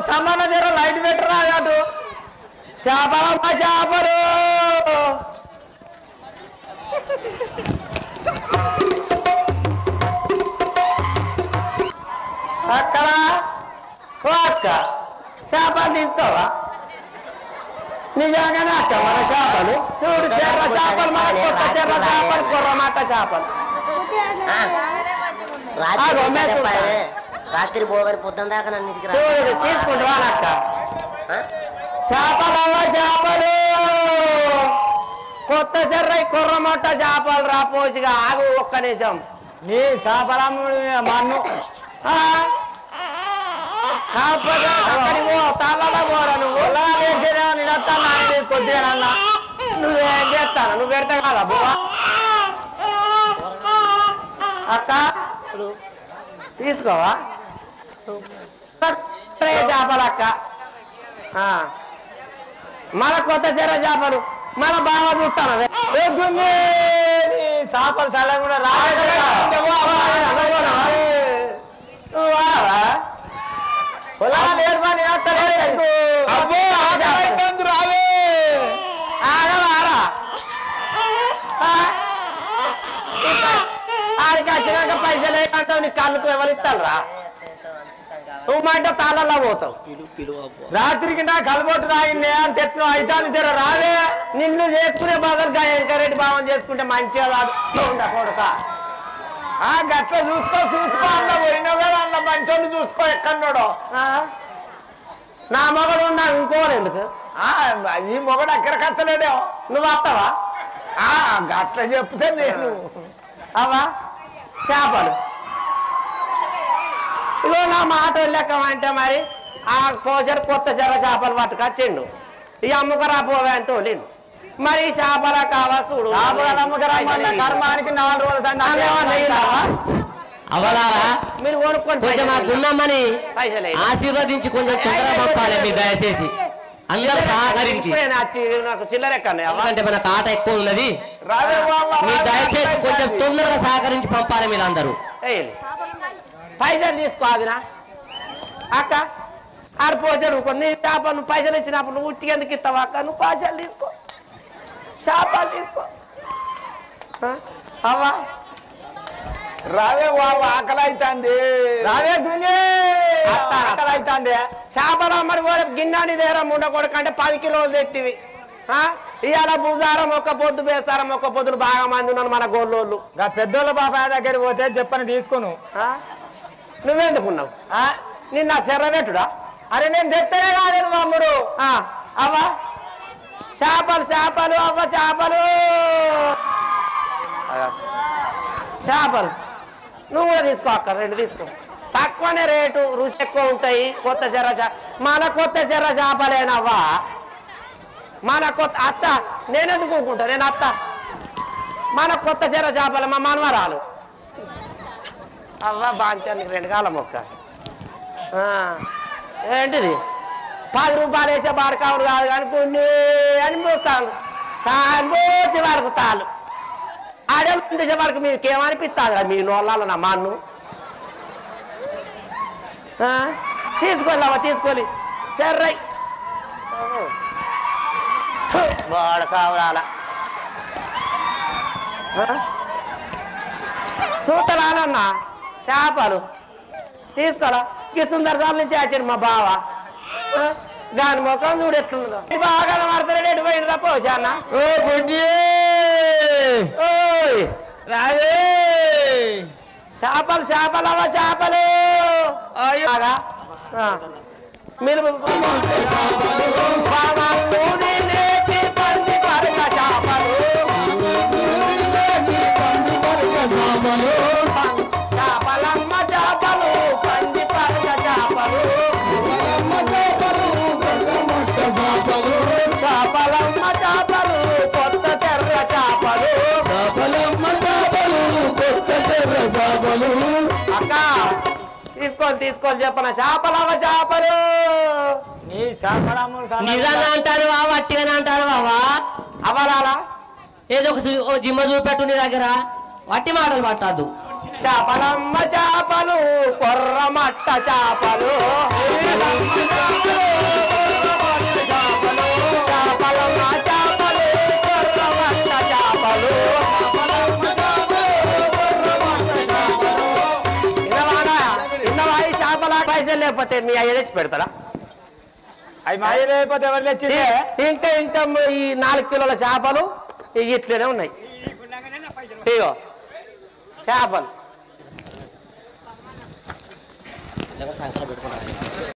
సమాన జర లైట్ పెట్టరా అటు చేపలమ్మ చేపలు అక్కడ అక్క చేపలు తీసుకోవా నిజంగానే అక్క మన చేపలు చూడు చెర్ర చేపలు మన కొత్త చెర్ర చేపలు కొర్రమాట చేపలు రాత్రి పోగని పొద్దున దాకా నన్ను తీసుకుంటావా అక్క చేపలమ్మ చేపలు కొత్త చెర్ర కొర్రమొట్ట చేపలు రా పోసిగా ఆగు ఒక్క నిమిషం నీ చేపలమ్మ మన్ను తాళ్ళ పోరా నువ్వు కొద్దిగా నువ్వేం చేస్తాను నువ్వు పెడతా కదా బువ్వా అక్క తీసుకోవా చేపలు అక్క మన కొత్త చెర్ర చేపలు మన బాగా చూస్తాను చేపలు సలా కూడా ఆడికి వచ్చినాక పైసలు ఏమంటావు నీ కళ్ళకు ఎవరు ఇస్తాను రా నువ్వు మా ఇంట్లో తాళ్ళల్లో పోతావు రాత్రికి నా కలబొట్టు తాగిందే అని తెచ్చు అయితాను జర రావే నిన్ను చేసుకునే బదులుగా ఎంకరెడ్డి భావం చేసుకుంటే మంచిగా రాదు కొడుక గట్ల చూసుకో అన్న పోయినావు కదా అన్న మంచోళ్ళు చూసుకో ఎక్కడో నా మొగడు ఉన్నా ఇంకోడు ఎందుకు ఈ మొగడు అక్కడ కట్టలేడే నువ్వు వస్తావా గట్ల చెప్తే నేను అవా చేపలు ఇగో నా మాట లెక్కమంటే మరి ఆ కోసరు కొత్త చెర్ర చేపలు పట్టుకొచ్చిండు ఈ అమ్మకరా పోవే అని తోలిండు మరి ఈ చేపల కావా చూడు కర్మానికి 4 రోజులు అవలారా మీరు కొనుక్కొని కొంచెం ఆ గుమ్మమ్మని ఆశీర్వదించి కొంచెం తొందరగా పంపాలి మీరు దయచేసి అందరూ సహకరించి నాకు చిల్లర ఎందుకంటే మన ఆట ఎక్కువ ఉన్నది మీరు దయచేసి కొంచెం తొందరగా సహకరించి పంపాలి మీరందరూ పైసలు తీసుకో అదినా అక్క ఆరు పోసాడు కొన్ని చేపలు నువ్వు పైసలు ఇచ్చినప్పుడు నువ్వు ఉట్టికి ఎందుకు ఇస్తావు అక్క నువ్వు పైసలు తీసుకో చేపలు తీసుకో అవ్వా రావే బాబు ఆకలి అవుతుంది రావే ఆకలి అవుతుంది చేపలు అమ్మడి కూడా గిన్నెని దగ్గర ఉండకూడదు అంటే 10 కిలోలు తెచ్చివి ఇవాళ బుజారం ఒక్క పొద్దు వేస్తారం ఒక్క పొద్దులు బాగా మంది ఉన్నారు మన గోళ్ళోళ్ళు పెద్దోళ్ళ బాబాయ్ దగ్గర పోతే చెప్పని తీసుకోను నువ్వెందుకున్నావు నిన్న శర్రబెట్టుడా అరే నేను తెత్తనే కాదు అమ్ముడు అవ్వా చేపలు చేపలు అవ్వ చేపలు చేపలు నువ్వు కూడా తీసుకో అక్క 2 తీసుకో తక్కువనే రేటు రుచి ఎక్కువ ఉంటాయి కొత్త చెర్ర మన కొత్త చెర్ర చేపలేనవ్వా మన కొత్త అత్త నేనెందుకు ఊరుకుంటా నేను అత్త మన కొత్త చెర్ర చేపలు మా మనవరాలు అవ్వ బాంచానికి 2 కాలం మొక్క ఏంటిది 10 రూపాయలు వేసే బాడకావుడు కాదు కానీ కొన్ని అని మోస్తాను సాంబోతి వరకు తాళ్ళు ఆడే తీసే వరకు మీకు ఏమనిపిస్తుంది మీ నోళ్ళలో నా మన్ను తీసుకోలేవా తీసుకోలే సర్రై బాడకావుడాల సూతలాలన్నా చేపలు తీసుకోవాలా ఈ సుందర స్వామి నుంచి వచ్చాడు మా బావ దాని ముఖం చూడు ఎట్లుందో బాగా మాడతాడు ఎటు పోయిందిరా పోసాన్న రావే చేపలు చేపలు అవ్వ చేపలు మీరు చేపలమ్మ చేపలు పంది పరగ చేపలు చేపలమ్మ చేపలు కొత్త చెర్ర చేపలు అక్క తీసుకోవాలి చెప్పన చేపలమ్మ చేపలు నీ నిజంగా అంటారు బావ అట్టిగానే అంటారు బావా అవలాలా ఏదో ఒక జిమ్మ చూపెట్టు నీ దగ్గర వట్టి మాటలు పట్టద్దు చేపలమ్మ చేపలు కొర్రమట్ట చేపలు లేకపోతే మీ అయ్య తెచ్చి పెడతారా? అవి మాయ లేకపోతే ఎవరు తెచ్చింది? ఇంకా ఇంకా ఈ 4 కిలోల చేపలు ఇట్లనే ఉన్నాయి. ఇగో చేపలు